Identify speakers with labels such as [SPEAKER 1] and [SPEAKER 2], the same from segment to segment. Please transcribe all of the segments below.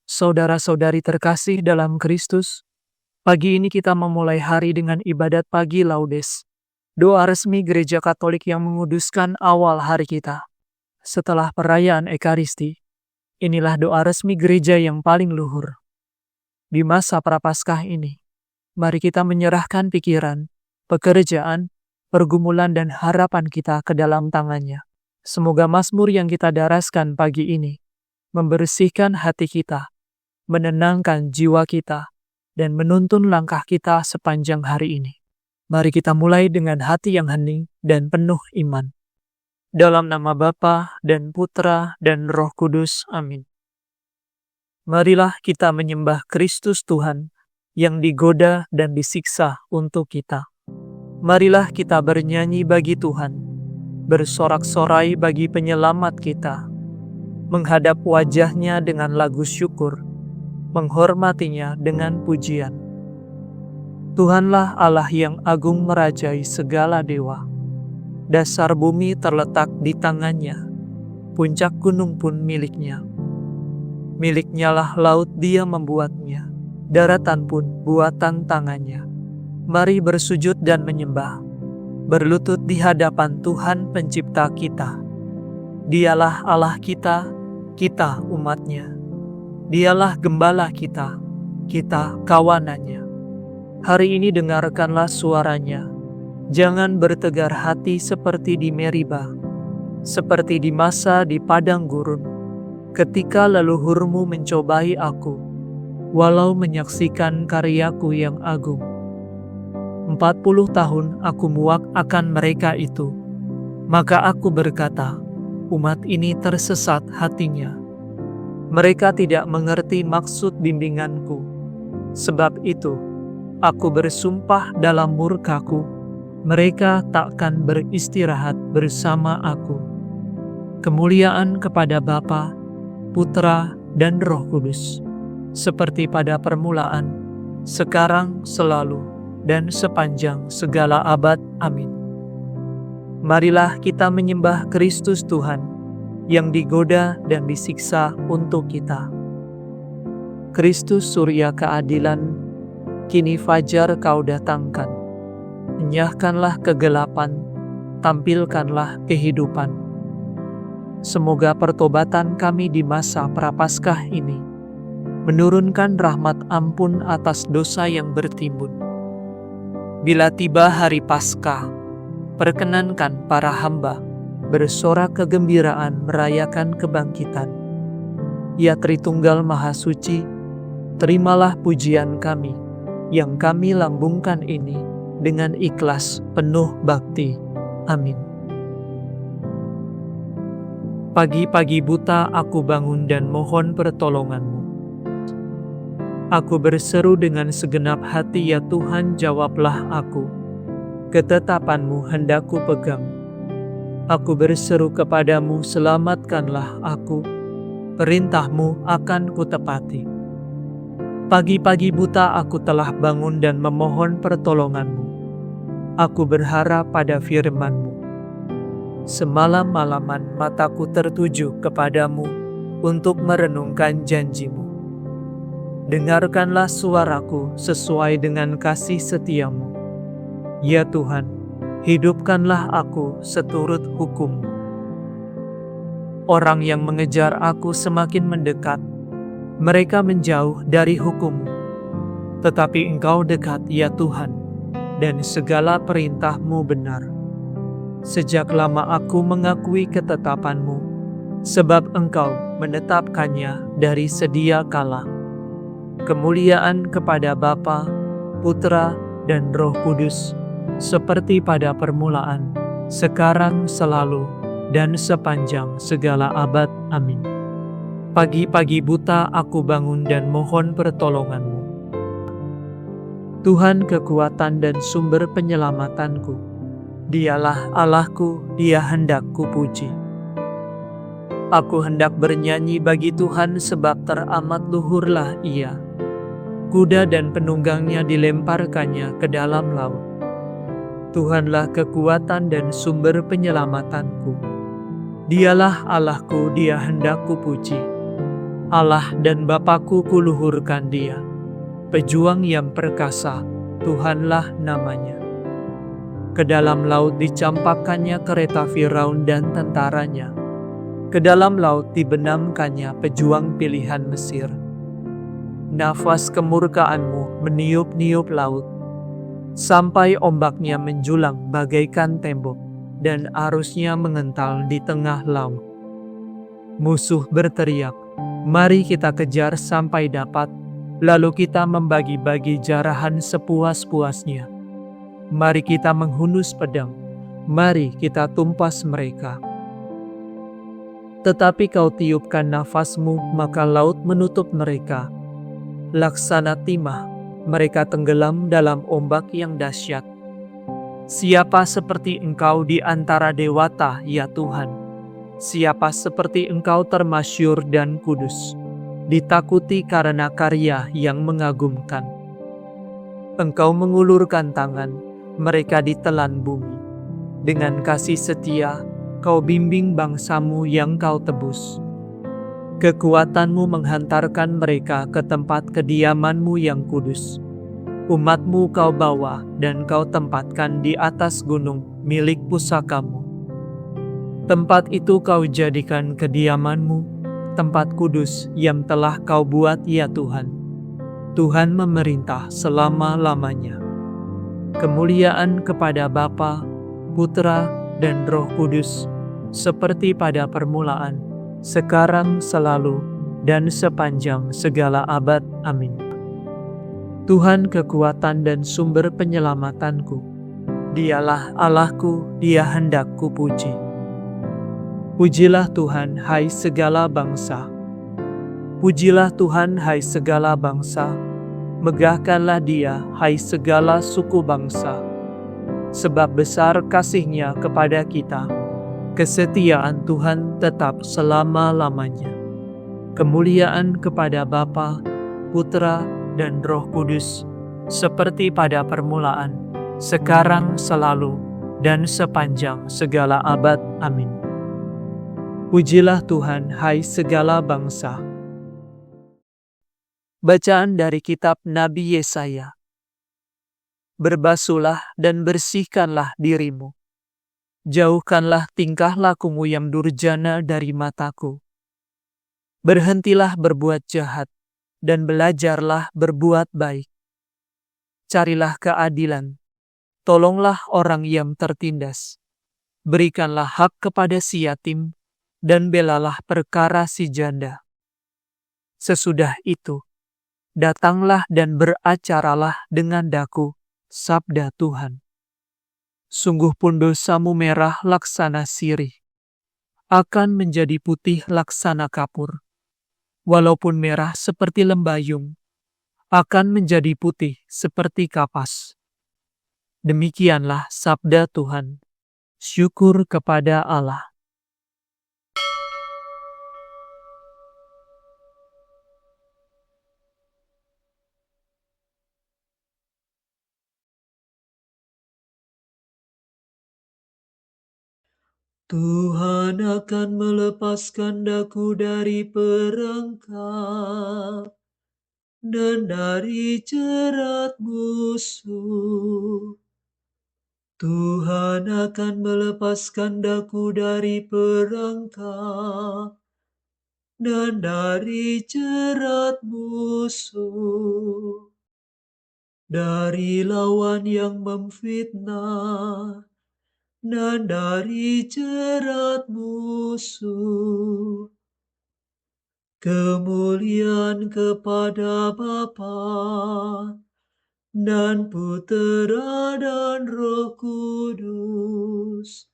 [SPEAKER 1] Saudara-saudari terkasih dalam Kristus, pagi ini kita memulai hari dengan ibadat pagi Laudes, doa resmi Gereja Katolik yang menguduskan awal hari kita. Setelah perayaan Ekaristi, inilah doa resmi gereja yang paling luhur. Di masa Prapaskah ini, mari kita menyerahkan pikiran, pekerjaan, pergumulan dan harapan kita ke dalam tangannya. Semoga Mazmur yang kita daraskan pagi ini membersihkan hati kita, menenangkan jiwa kita, dan menuntun langkah kita sepanjang hari ini. Mari kita mulai dengan hati yang hening dan penuh iman. Dalam nama Bapa dan Putra dan Roh Kudus. Amin. Marilah kita menyembah Kristus Tuhan yang digoda dan disiksa untuk kita. Marilah kita bernyanyi bagi Tuhan, bersorak-sorai bagi penyelamat kita, menghadap wajah-Nya dengan lagu syukur, menghormatinya dengan pujian. Tuhanlah Allah yang agung merajai segala dewa. Dasar bumi terletak di tangannya, puncak gunung pun miliknya. Miliknya lah laut Dia membuatnya, daratan pun buatan tangannya. Mari bersujud dan menyembah, berlutut di hadapan Tuhan pencipta kita. Dialah Allah kita, kita umat-Nya. Dialah gembala kita, kita kawanannya. Hari ini dengarkanlah suaranya. Jangan bertegar hati seperti di Meriba, seperti di masa di padang gurun, ketika leluhurmu mencobai aku, walau menyaksikan karyaku yang agung. 40 tahun aku muak akan mereka itu, maka aku berkata, umat ini tersesat hatinya. Mereka tidak mengerti maksud bimbinganku. Sebab itu, aku bersumpah dalam murkaku, mereka takkan beristirahat bersama aku. Kemuliaan kepada Bapa, Putra, dan Roh Kudus, seperti pada permulaan, sekarang, selalu, dan sepanjang segala abad. Amin. Marilah kita menyembah Kristus Tuhan, yang digoda dan disiksa untuk kita. Kristus surya keadilan, kini fajar Kau datangkan. Enyahkanlah kegelapan, tampilkanlah kehidupan. Semoga pertobatan kami di masa Prapaskah ini menurunkan rahmat ampun atas dosa yang bertimbun. Bila tiba hari Paskah, perkenankan para hamba bersorak kegembiraan merayakan kebangkitan. Ya Tritunggal Maha Suci, terimalah pujian kami, yang kami lambungkan ini dengan ikhlas penuh bakti. Amin. Pagi-pagi buta aku bangun dan mohon pertolongan-Mu. Aku berseru dengan segenap hati, ya Tuhan jawablah aku. Ketetapan-Mu hendak ku pegang. Aku berseru kepadamu, selamatkanlah aku. Perintah-Mu akan kutepati. Pagi-pagi buta aku telah bangun dan memohon pertolongan-Mu. Aku berharap pada firman-Mu. Semalam-malaman mataku tertuju kepadamu untuk merenungkan janji-Mu. Dengarkanlah suaraku sesuai dengan kasih setia-Mu. Ya Tuhan, hidupkanlah aku seturut hukum-Mu. Orang yang mengejar aku semakin mendekat, mereka menjauh dari hukum-Mu. Tetapi Engkau dekat, ya Tuhan, dan segala perintah-Mu benar. Sejak lama aku mengakui ketetapan-Mu, sebab Engkau menetapkannya dari sedia kala. Kemuliaan kepada Bapa, Putra, dan Roh Kudus, seperti pada permulaan, sekarang, selalu, dan sepanjang segala abad. Amin. Pagi-pagi buta aku bangun dan mohon pertolongan-Mu. Tuhan kekuatan dan sumber penyelamatanku, Dialah Allahku, Dia hendak kupuji. Aku hendak bernyanyi bagi Tuhan sebab teramat luhurlah Ia. Kuda dan penunggangnya dilemparkannya ke dalam laut. Tuhanlah kekuatan dan sumber penyelamatanku. Dialah Allahku, Dia hendak kupuji. Allah dan Bapakku kuluhurkan Dia. Pejuang yang perkasa, Tuhanlah namanya. Ke dalam laut dicampakkannya kereta Firaun dan tentaranya. Ke dalam laut dibenamkannya pejuang pilihan Mesir. Nafas kemurkaanmu meniup-niup laut, sampai ombaknya menjulang bagaikan tembok, dan arusnya mengental di tengah laut. Musuh berteriak, "Mari kita kejar sampai dapat, lalu kita membagi-bagi jarahan sepuas-puasnya. Mari kita menghunus pedang, mari kita tumpas mereka." Tetapi kau tiupkan nafasmu, maka laut menutup mereka. Laksana timah, mereka tenggelam dalam ombak yang dahsyat. Siapa seperti Engkau di antara dewata, ya Tuhan? Siapa seperti Engkau termasyur dan kudus, ditakuti karena karya yang mengagumkan. Engkau mengulurkan tangan, mereka ditelan bumi. Dengan kasih setia, kau bimbing bangsamu yang kau tebus. Kekuatanmu menghantarkan mereka ke tempat kediamanmu yang kudus. Umatmu kau bawa dan kau tempatkan di atas gunung milik pusakamu. Tempat itu kau jadikan kediamanmu, tempat kudus yang telah kau buat, ya Tuhan. Tuhan memerintah selama-lamanya. Kemuliaan kepada Bapa, Putra, dan Roh Kudus, seperti pada permulaan, sekarang, selalu, dan sepanjang segala abad. Amin. Tuhan kekuatan dan sumber penyelamatanku, Dialah Allahku, Dia hendak kupuji. Pujilah Tuhan, hai segala bangsa. Pujilah Tuhan, hai segala bangsa. Megahkanlah Dia, hai segala suku bangsa. Sebab besar kasih-Nya kepada kita. Kesetiaan Tuhan tetap selama-lamanya. Kemuliaan kepada Bapa, Putra, dan Roh Kudus, seperti pada permulaan, sekarang, selalu, dan sepanjang segala abad. Amin. Pujilah Tuhan, hai segala bangsa. Bacaan dari kitab Nabi Yesaya. Berbasuhlah dan bersihkanlah dirimu. Jauhkanlah tingkah lakumu yang durjana dari mataku. Berhentilah berbuat jahat, dan belajarlah berbuat baik. Carilah keadilan, tolonglah orang yang tertindas. Berikanlah hak kepada si yatim, dan belalah perkara si janda. Sesudah itu, datanglah dan beracaralah dengan daku, sabda Tuhan. Sungguh pun dosamu merah laksana sirih, akan menjadi putih laksana kapur. Walaupun merah seperti lembayung, akan menjadi putih seperti kapas. Demikianlah sabda Tuhan. Syukur kepada Allah. Tuhan akan melepaskan daku dari perangkap dan dari jerat musuh. Tuhan akan melepaskan daku dari perangkap dan dari jerat musuh, dari lawan yang memfitnah, dan dari jerat musuh. Kemuliaan kepada Bapa dan Putera dan Roh Kudus.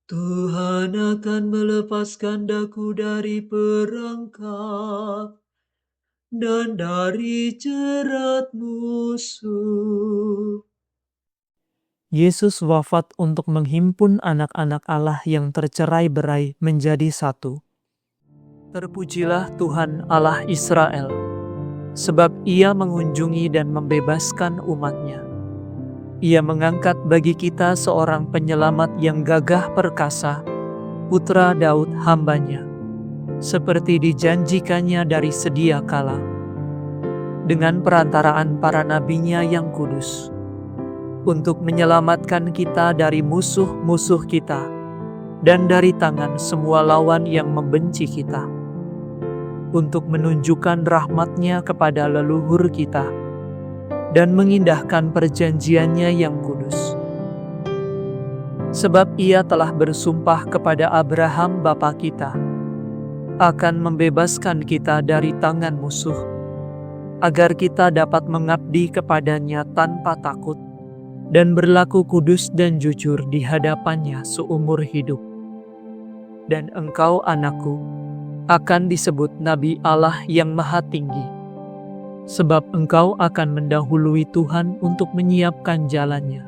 [SPEAKER 1] Tuhan akan melepaskan daku dari perangkap dan dari jerat musuh. Yesus wafat untuk menghimpun anak-anak Allah yang tercerai-berai menjadi satu. Terpujilah Tuhan Allah Israel, sebab Ia mengunjungi dan membebaskan umat-Nya. Ia mengangkat bagi kita seorang penyelamat yang gagah perkasa, putra Daud hamba-Nya. seperti dijanjikannya dari sedia kala, dengan perantaraan para nabinya yang kudus, untuk menyelamatkan kita dari musuh-musuh kita, dan dari tangan semua lawan yang membenci kita, untuk menunjukkan rahmat-Nya kepada leluhur kita, dan mengindahkan perjanjiannya yang kudus. Sebab Ia telah bersumpah kepada Abraham bapa kita, akan membebaskan kita dari tangan musuh, agar kita dapat mengabdi kepadanya tanpa takut, dan berlaku kudus dan jujur di hadapannya seumur hidup. Dan engkau, anakku, akan disebut Nabi Allah yang Maha Tinggi, sebab engkau akan mendahului Tuhan untuk menyiapkan jalannya,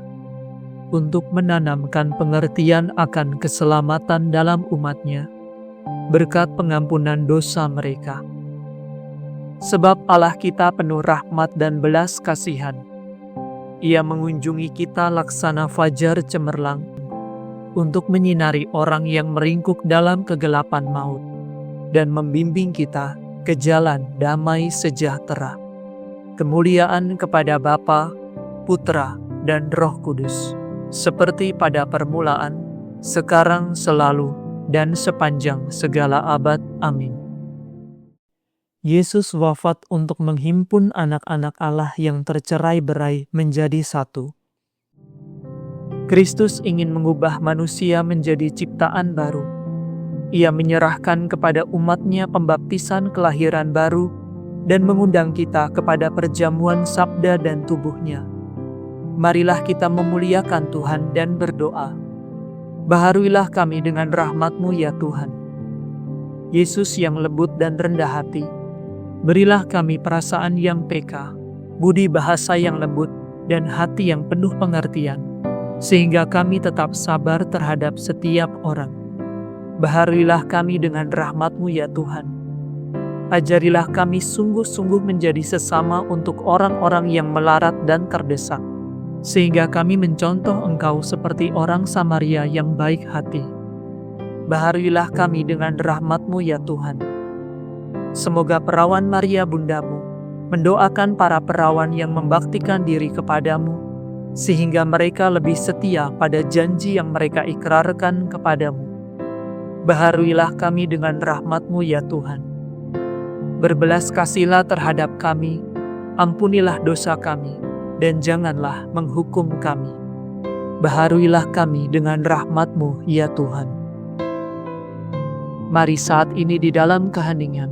[SPEAKER 1] untuk menanamkan pengertian akan keselamatan dalam umat-Nya, berkat pengampunan dosa mereka. Sebab Allah kita penuh rahmat dan belas kasihan. Ia mengunjungi kita laksana fajar cemerlang, untuk menyinari orang yang meringkuk dalam kegelapan maut, dan membimbing kita ke jalan damai sejahtera. Kemuliaan kepada Bapa, Putra, dan Roh Kudus, seperti pada permulaan, sekarang, selalu, dan sepanjang segala abad. Amin. Yesus wafat untuk menghimpun anak-anak Allah yang tercerai-berai menjadi satu. Kristus ingin mengubah manusia menjadi ciptaan baru. Ia menyerahkan kepada umat-Nya pembaptisan kelahiran baru dan mengundang kita kepada perjamuan sabda dan tubuh-Nya. Marilah kita memuliakan Tuhan dan berdoa. Baharuilah kami dengan rahmat-Mu ya Tuhan. Yesus yang lembut dan rendah hati, berilah kami perasaan yang peka, budi bahasa yang lembut, dan hati yang penuh pengertian, sehingga kami tetap sabar terhadap setiap orang. Baharuilah kami dengan rahmat-Mu ya Tuhan. Ajarilah kami sungguh-sungguh menjadi sesama untuk orang-orang yang melarat dan terdesak, sehingga kami mencontoh Engkau seperti orang Samaria yang baik hati. Baharuilah kami dengan rahmat-Mu ya Tuhan. Semoga perawan Maria Bunda-Mu mendoakan para perawan yang membaktikan diri kepadamu, sehingga mereka lebih setia pada janji yang mereka ikrarkan kepadamu. Baharuilah kami dengan rahmat-Mu ya Tuhan. Berbelas kasihlah terhadap kami, ampunilah dosa kami, dan janganlah menghukum kami. Baharuilah kami dengan rahmat-Mu ya Tuhan. Mari saat ini di dalam keheningan,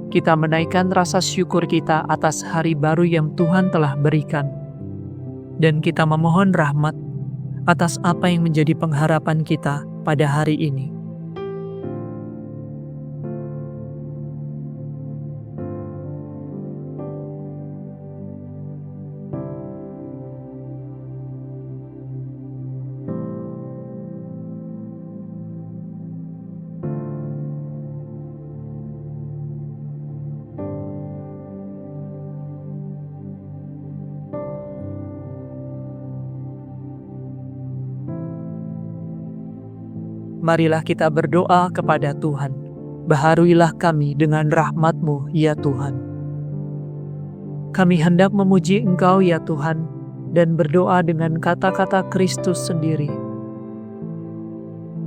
[SPEAKER 1] kita menaikkan rasa syukur kita atas hari baru yang Tuhan telah berikan. Dan kita memohon rahmat atas apa yang menjadi pengharapan kita pada hari ini. Marilah kita berdoa kepada Tuhan. Baharuilah kami dengan rahmat-Mu ya Tuhan. Kami hendak memuji Engkau ya Tuhan, dan berdoa dengan kata-kata Kristus sendiri.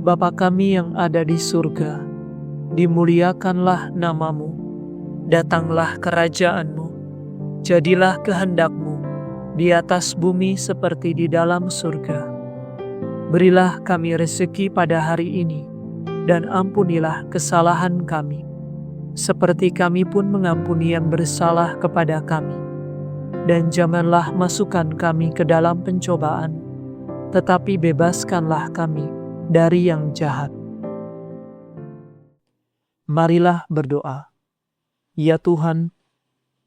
[SPEAKER 1] Bapa kami yang ada di surga, dimuliakanlah nama-Mu, datanglah kerajaan-Mu, jadilah kehendak-Mu di atas bumi seperti di dalam surga. Berilah kami rezeki pada hari ini, dan ampunilah kesalahan kami, seperti kami pun mengampuni yang bersalah kepada kami. Dan janganlah masukkan kami ke dalam pencobaan, tetapi bebaskanlah kami dari yang jahat. Marilah berdoa. Ya Tuhan,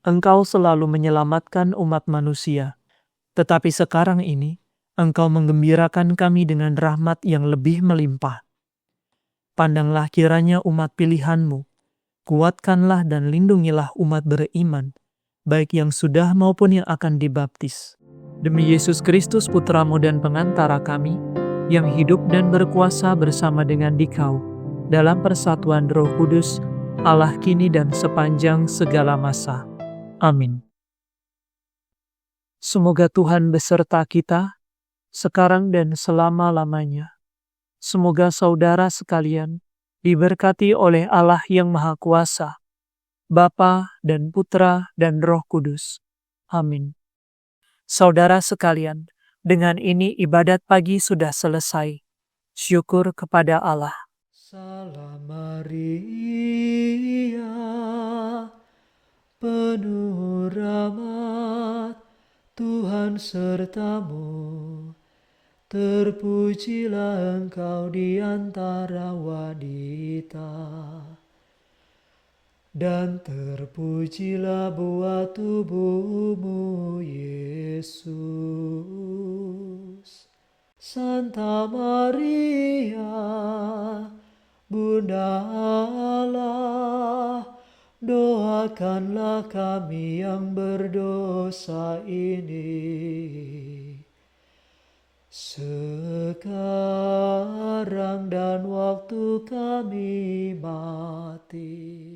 [SPEAKER 1] Engkau selalu menyelamatkan umat manusia, tetapi sekarang ini, Engkau menggembirakan kami dengan rahmat yang lebih melimpah. Pandanglah kiranya umat pilihan-Mu, kuatkanlah dan lindungilah umat beriman, baik yang sudah maupun yang akan dibaptis. Demi Yesus Kristus Putra-Mu dan pengantara kami, yang hidup dan berkuasa bersama dengan Dikau, dalam persatuan Roh Kudus, Allah kini dan sepanjang segala masa. Amin. Semoga Tuhan beserta kita, sekarang dan selama-lamanya. Semoga saudara sekalian diberkati oleh Allah yang Maha Kuasa, Bapa dan Putra dan Roh Kudus. Amin. Saudara sekalian, dengan ini ibadat pagi sudah selesai. Syukur kepada Allah. Salam Maria, penuh rahmat, Tuhan sertamu. Terpujilah engkau di antara wanita, dan terpujilah buah tubuhmu, Yesus. Santa Maria, Bunda Allah, doakanlah kami yang berdosa ini, sekarang dan waktu kami mati.